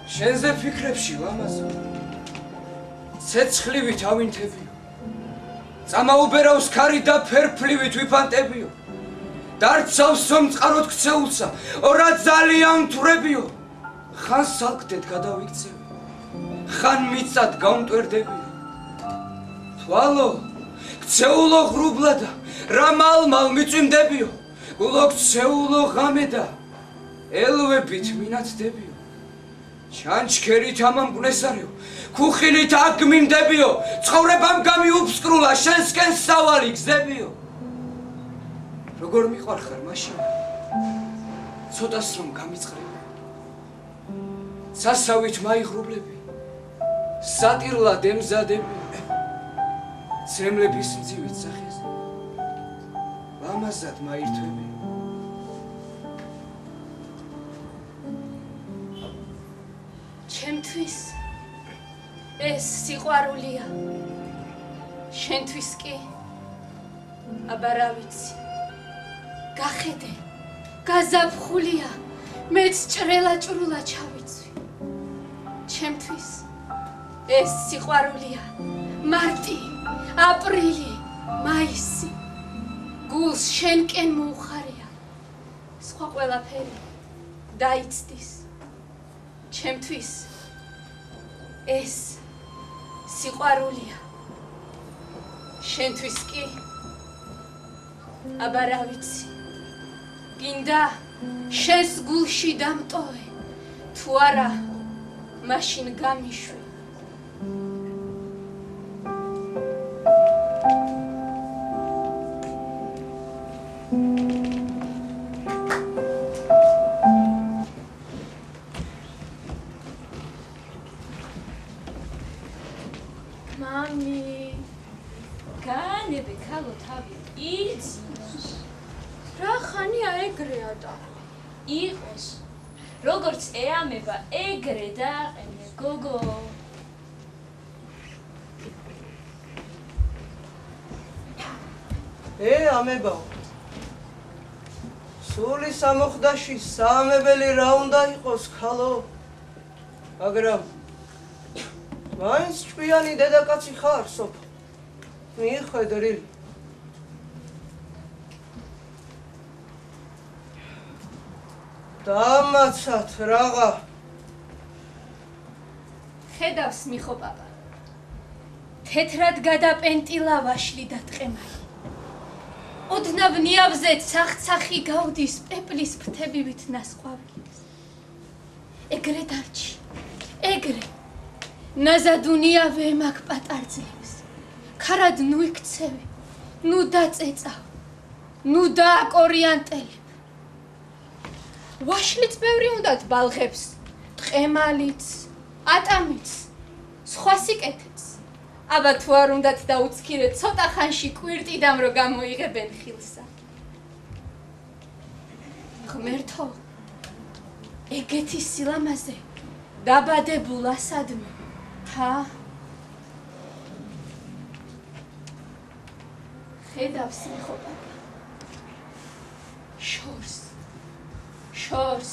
შენზე ფიქრებში ლამაზო ცეცხლივით ავინთებიო წამაუბერავს ქარი და ფერფლივით ვიფანტებიო დარცავს სამწყაროდ ქცეულსა ორად ძალიან თვრებიო ხან სალკდეთ გადავიქცევი ხან მიწად გამტვერდებიო თვალო ქცეულო ღრუბლადა რა მალ მიწვიმდებიო გულო ქცეულო ღამედა ელვებით მინაცდებიო ჩანჩქერით ამამკვნესარეო ქუხილით აგმინდებიო ცხოვრებამ გამიუფსკრულა შენსკენ სავალი გზდებიო როგორ მიყვარხარ მაშინ ცოტას რომ გამიწყრები სასავით მაიღრუბლები სატირლად ემზადებიო ცრემლების მძივით სახეზე ლამაზად მაირთვებიო ჩემთვის ეს სიყვარულია შენთვის კი აბა რა ვიცი გახედე გაზაფხულია მეც ჭრელა-ჭრულა ჩავიცვი ჩემთვის ეს სიყვარულია მარტი აპრილი მაისი გულს შენკენ მოუხარია სხვა ყველაფერი დაიცდის ჩემთვის ეს სიყვარულია შენთვის კი აბა რა ვიცი გინდა შენს გულში დამტოვე თუ არა მაშინ გამიშვი იყოს როგორც ეამება ეგრე დააყენე გოგო ამებაო სული სამოხდაში საამებელი რა უნდა იყოს ქალო მაგრამ მაინც ჭკვიანი დედაკაცი ხარ სოფო მიხედრილი დამაცად რაღა ხედავს მიხო პაპა თეთრად გადაპენტილა ვაშლი და ტყემალი ოდნავ ნიავზე ცახცახი გავდის პეპლის ფრთებივით ნასყვავებს ეგრე დარჩი ეგრე ნაზადუნიავე მაგ პატარძლებს ქარად ნუ იქცევი ნუ დაწეწავ ნუ დააკორიანტელებ ვაშლიც ბევრი უნდათ ბალღებს, ტყემალიც, ატამიც, სხვა სიკეთებს. აბა თუ არ უნდათ დაუცქირეთ ცოტა ხანში კვირტიდამ რო გამოიღებენ ხილსა. ღმერთო, ეგეთი სილამაზე დაბადებულა სადმე, ჰა? ხედავს მიხო პაპა. შორს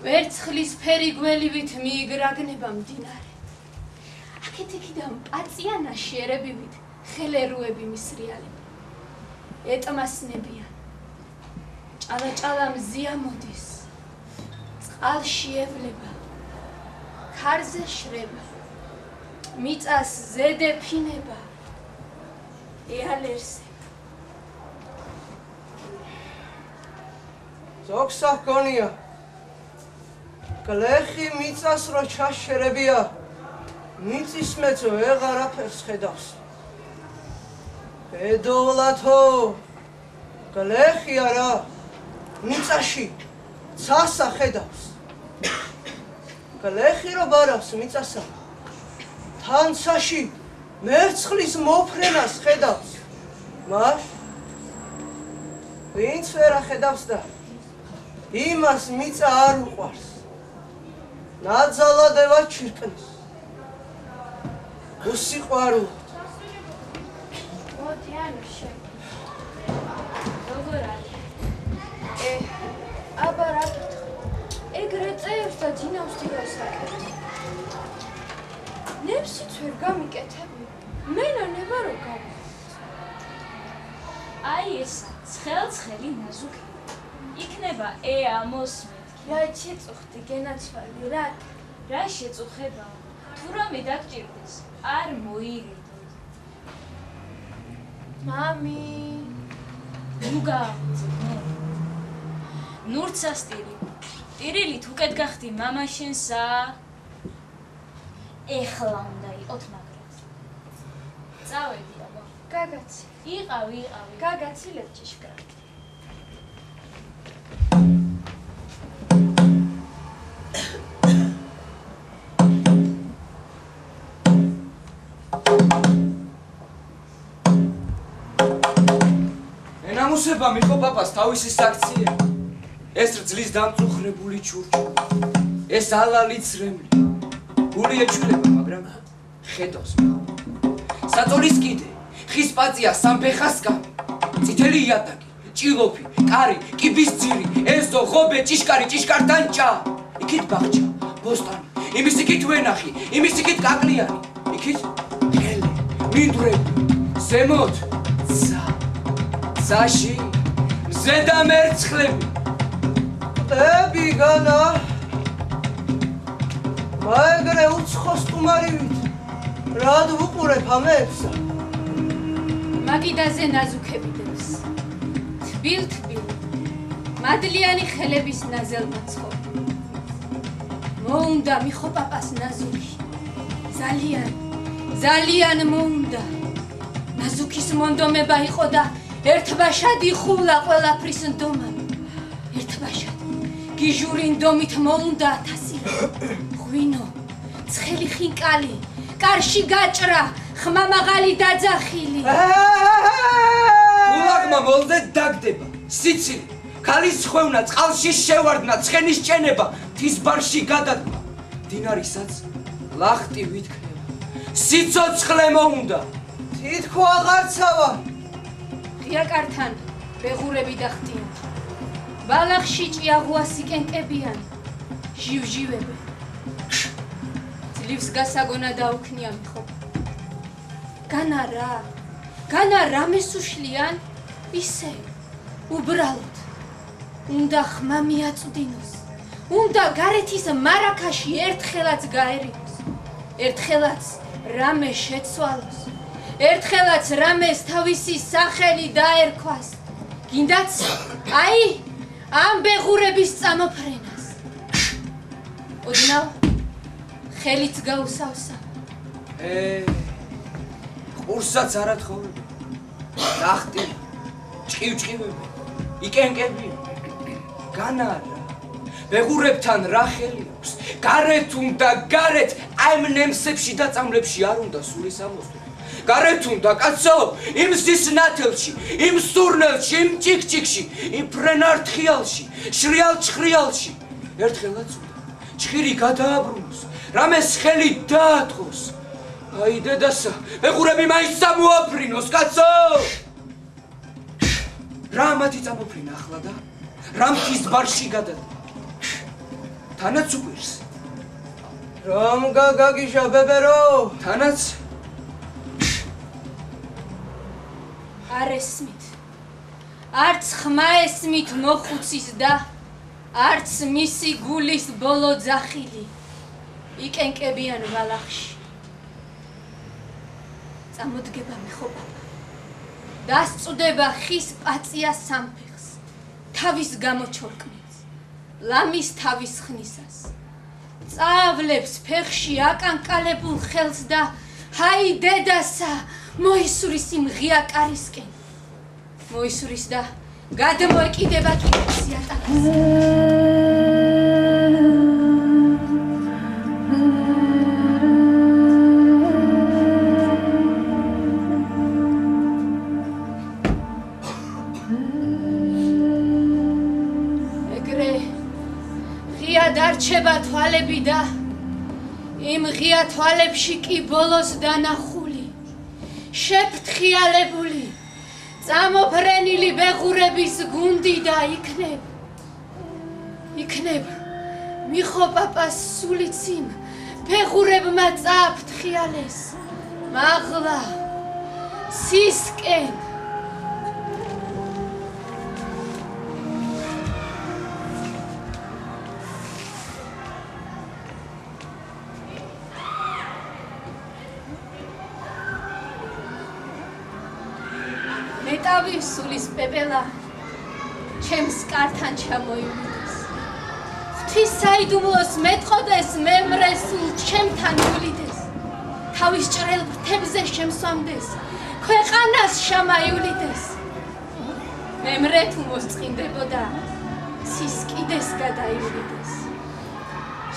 ვერცხლის ფერი გველივით მიიგრაგნება მდინარე აქეთ-იქიდან პაწიანა შერებივით ხელერუები მისრიალება ეტმასნებიან ჭალა-ჭალა მზია მოდის წყალში ევლება ქარზე შრება მიწას ზედეფინება ეალერსება ზოგსა ჰგონია გლეხი მიწას რო ჩაშერებია მიწის მეწო ეღარაფერს ხედავს ბედოვლათო გლეხი არა მიწაში ცასა ხედავს გლეხი რო ბარავს მიწასა თანცაში მერცხლის მოფრენას ხედავს მას ვინც ვერ ახედავს და იმას მიწა არ უყვარს ნაძალადევა ჩირკნის უსიყვარულოდ მოდი ანუშე როგორ არის აბა რა გითხარ ეგრე წევს და დინავს დილას აკეთებს. ნებსიც ვერ გამიკეთები. მენა ნება რომ გავა. აი ესა, ცხელი ნაზუქი. იქნება ეა მოსმეთ. რა შეწუხდი გენაცვალი რა? რა შეწუხება? თუ რამე დაგჭირდეს, არ მოიგებოდ. მამი, ნუ გააღწევ. ნურცასტირი. ტირილით უკეთ გახდი მამა შენსა. ეხლა უნდა იყოთ მაგრად. წავედი აბა. გაგაცი. იყავი. გაგაცილებ ჭიშკარ. ენამუსება მიხო პაპას თავისი საქციე. ეს რძლის დამწუხრებული ჩურჩი. ეს ალალი ცრემლი. გული ეჩვლება, მაგრამ ხედავს მიხო. საწოლის კიდე, ხის პაწია სამფეხასკამი. წითელი იატაკი, ჭილოფი, კარი, კიბის ძირი, ეზო, ღობე, ჭიშკარი, ჭიშკარდანჭა. იქით ბაღჭა, ბოსტანი, იმის იქით ვენახი, იმის იქით კაკლიანი. იქით ღელე, მინდვრები, ზემოთ ცა. წაში, მზე და მერცხლები. ები განა მაეგრე უცხო სტუმარივით რად ვუყურებ ამებსა მაგიდაზე ნაზუქებიდებს თბილ მადლიანი ხელების ნაზელმაცხო მოუნდა მიხო პაპას ნაზუქი ძალიან მოუნდა ნაზუქის მონდომება იყო და ერთბაშად იხულა ყველაფრის ნდომანი ერთბაშად გიჟური ნდომით მოუნდა ათასი ღვინო ცხელი ხინკალი კარში გაჭრა ხმა მაღალი დაძახილი ულაგმა მოლდე დაგდება სიცილი ქალის ხვევნა წყალში შევარდნა ცხენის ჭენება თის ბარში გადადგმა დინარისაც ლახტი ვითქნება სიცოცხლე მოუნდა თითქო აღარცავა ღიაკართან ბეღურები დახტიან ბალახში ჭიაღუასი კენკებიან ჟივჟივები ძლივს გასაგონა დაუქნია მიხო განა რამეს უშლიან ისე უბრალოდ უნდა ხმა მიაწვდინოს უნდა გარეთის მარაქაში ერთხელაც გაერინოს ერთხელაც რამე შეცვალოს ერთხელაც რამეს თავისი სახელი დაერქვას გინდაც აი ამ ბეღურების წამოფრენას ოდნავ ხელიც გაუსავსა ყურსაც არ ათხოვები ლახტი ჭყივჭყივები იკენკები განარა ბეღურებთან რა ხელი აქვს გარეთ უნდა გარეთ აი ამ ნემსებში და წამლებში არ უნდა სულის ამოსვლა გარეთ უნდა კაცო იმ ზის ნათელში იმ სურნელში იმ ჭიქჭიქში იმ ფრენართხიალში შრიალ ჩხრიალში ერთხელაც უნდა ჩხირი გადააბრუნოს რამეს ხელი დაატყოს აი დედასა ბეღურები მაინც წამოაფრინოს კაცო რა მათი წამოფრინა ახლა და რამ თის ბარში გადადგა თანაც უყვირს რომ გაგაგიშა ბებერო თანაც არ ესმით არც ხმა ესმით მოხუცის და არც მისი გულის ბოლო ძახილი იკენკებიან ბალახში წამოდგება მიხო პაპა დასწვდება ხის პაწია სამფეხს თავის გამოჩორკნებს ლამის თავის ხნისას წავლებს ფეხში აკანკალებულ ხელს და ჰაი დედასა მოისურის იმ ღია კარისკენ მოისურის და გადმოეკიდება კიდეც იატაკს ეგრე ღია დარჩება თვალები და იმ ღია თვალებში კი ბოლოს დანახული შეფრთხიალებული წამოფრენილი ბეღურების გუნდი და იქნებ მიხო პაპას სულიციმ ფეხურებმა წაფრთხიალეს მაღლა სისკენ მეტავი სულის პეპელა ჩემს კართან ჩამოივიდეს ღვთის საიდუმლოს მეტყოდეს მემრე სულ ჩემთან გულიდეს თავის ჭრელ ფრთებზე შემსვამდეს ქვეყანას შემაივლიდეს მემრე თუ მოსწყინდებოდა სისკიდეს გადაივლიდეს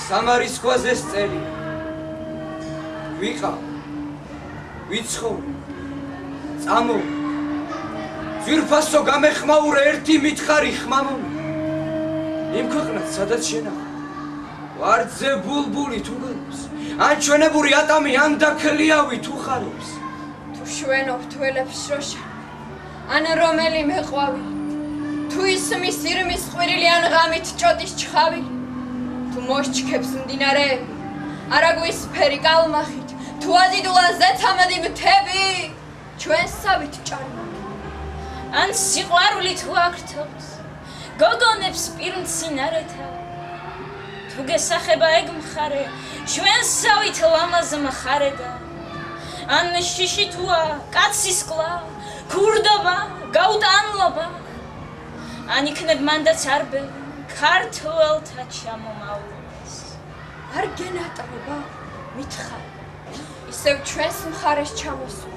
სამარის ქვაზე წელი ვიყავ ვიცხოვ წამო ძვირფასო გამეხმაურე ერთი მითხარი ხმამონი იმ ქვეყნად სადაც შენახა ვარძე ბულბული თუ გალობს ან ჩვენებური ატამი ან დაქლიავი თუ ხარობს თუ შვენობ თველებს შოშა ან რომელი მეყვავი თუ ისმის ირმის ყვირილი ან ღამით ჭოდის ჩხავი თუ მოსჩქებს მდინარეები არაგვის ფერი კალმახით თუ აზიდულან ზეცამადი მთები ჩვენსავით ჭარბობ ან სიყვარული თუ აქრთობს გოგონებს პირმცინარეთა თუ გესახება ეგ მხარე ჩვენსავით ლამაზ მხარედა ან შიში თუა კაცის კლა ქურდობა გაუტანლობა ან იქნებ მანდაც არბე ქართველთა ჩამომავლობას არ გენატრება მითხარ ისევ ჩვენს მხარეს ჩამოსვა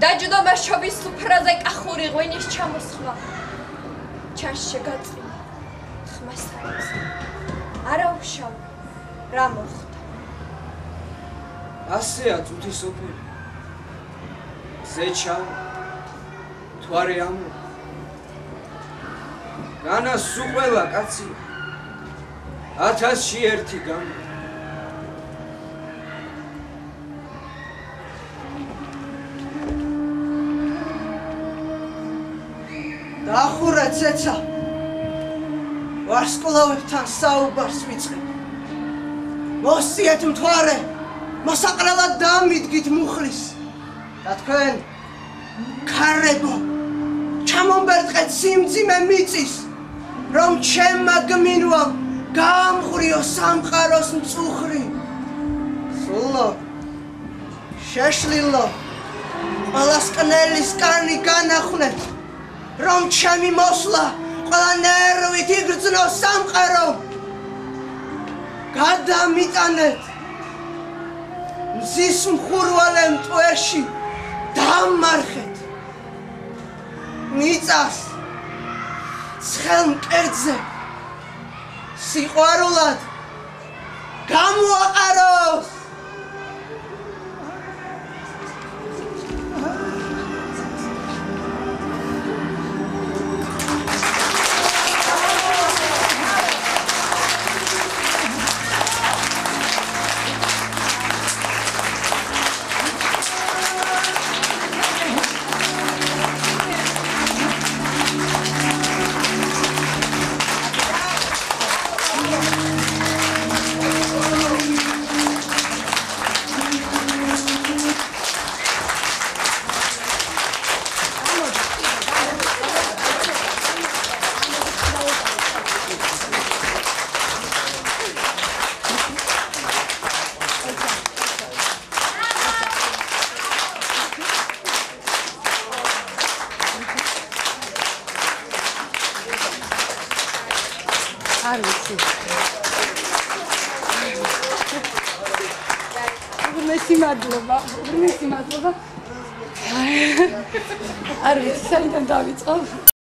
დაჯდობა შობის სუფრაზე კახური ღვინის ჩამოსხვა ჩას შეგაწყვი ხმას არის არა უშავ რა მოხდა ასეა წუთი სოფელი ზეჩა თვარე ამო განა სუყველა კაცი 1000-ში ერთი გამო დახურე ცეცა ვარსკვლავებთან საუბარს ვიწყებ მოსიეთ მთვარე მოსაყრელად დამიდგით მუხლის და თქვენ ქარებო ჩამომბერტყეთ სიმძიმე მიწის რომ ჩემმა გმინვალ გამღვრიო სამყაროს მწუხრი სულო შეშლილო ყველასკნელის კანი განახვნეთ რომ ჩემი მოსვლა ყველა ნერვით იგრძნო სამყარო გადამიტანეთ მზის მხურვალე მტვერში დამარხეთ მიწას ცხელ მკერდზე სიყვარულად გამოაყაროს არ ვიცი. მესი მადლობა. არ ვიცი, საიდან დავიწყო.